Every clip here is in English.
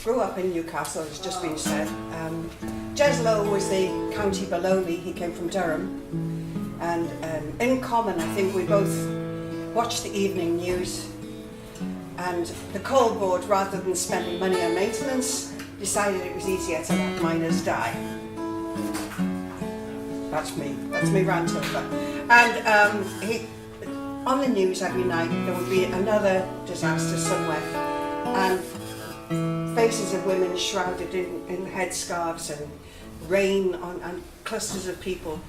Grew up in Newcastle, as just been said. Jeslow was the county below me. He came from Durham. And in common, I think we both watched the evening news. And the coal board, rather than spending money on maintenance, decided it was easier to let miners die. That's me rant over. And on the news every night, there would be another disaster somewhere. And faces of women shrouded in headscarves and rain on clusters of people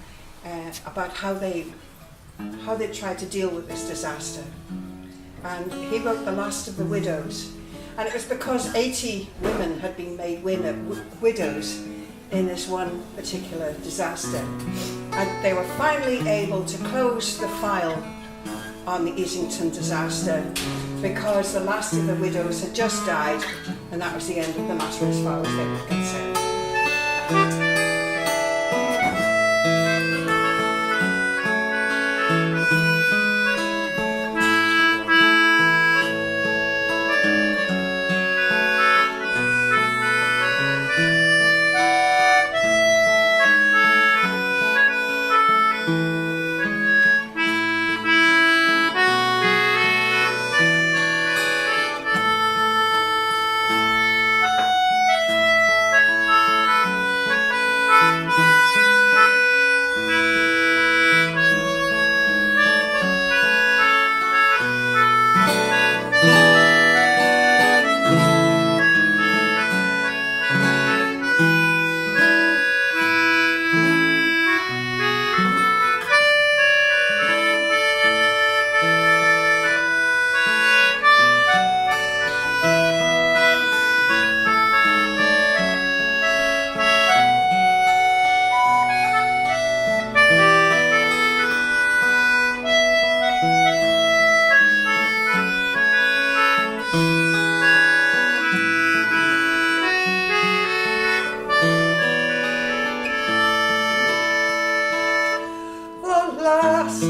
about how they tried to deal with this disaster. And he wrote The Last of the Widows, and it was because 80 women had been made widows in this one particular disaster, and they were finally able to close the file on the Easington disaster because the last of the widows had just died, and that was the end of the matter as far as they were concerned.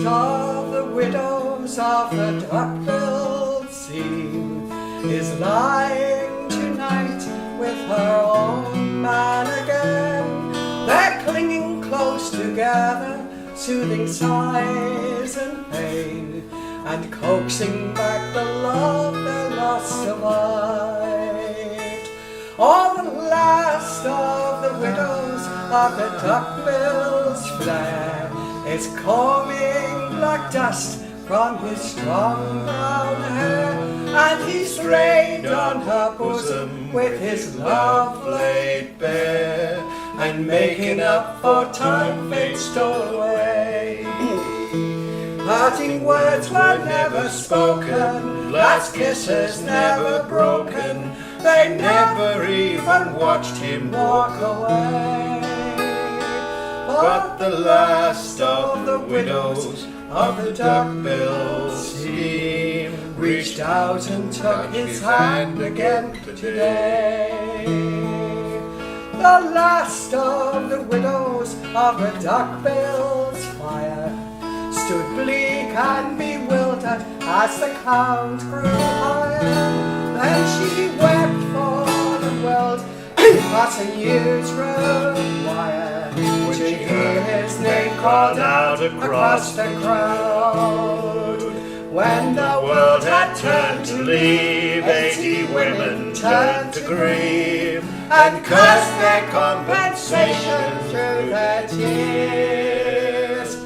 Of the widows of the duck-billed seam is lying tonight with her own man again. They're clinging close together, soothing sighs and pain, and coaxing back the love they lost survived. Oh, the last of the widows of the duck-bill's flare is combing black dust from his strong brown hair, and he's laid on her bosom with his love laid bare, and making up for time fate stole away. Parting words were never spoken, last kisses never broken, they never even watched him walk away. But the last of the widows of the duck-billed seam reached out and took his hand again today. The last of the widows of the duck-bill's fire stood bleak and bewildered as the count grew higher. Then she wept for the world, passing years require. Would you hear his name called out across the crowd? When the world had turned to leave, 80 women turned to grieve, and cursed their compensation through their tears.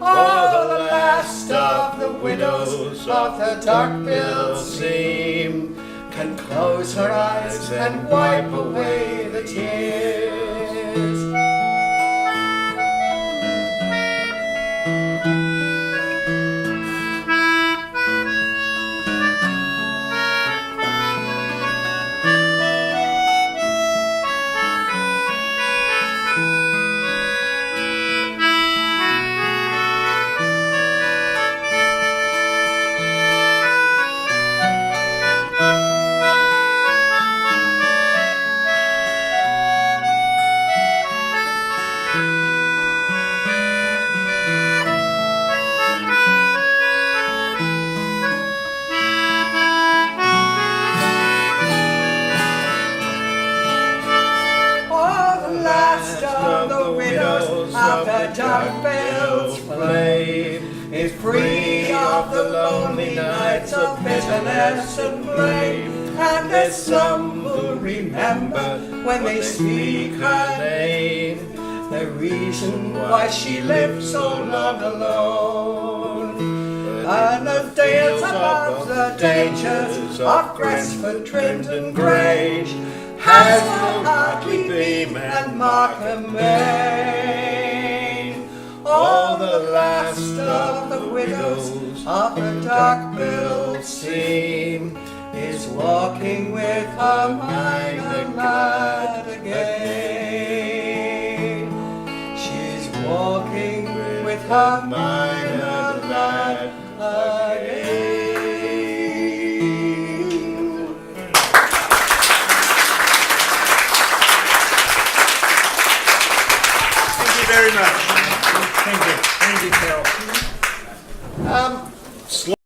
Oh, the last of the widows of the duck-billed seam can close her eyes and wipe away the tears. dark-billed flame is free of the lonely nights of bitterness and blame. And there's some who remember when they speak her name, the reason why she lived so long alone. And the tales about the dangers of Gresford, Trindon Grange has no Hartley Beam and Markham Main. All the last of the widows of the dark-billed seam is walking with her minor lad again. She's walking with her minor lad again. Thank you very much. Thank you. Thank you, Carol.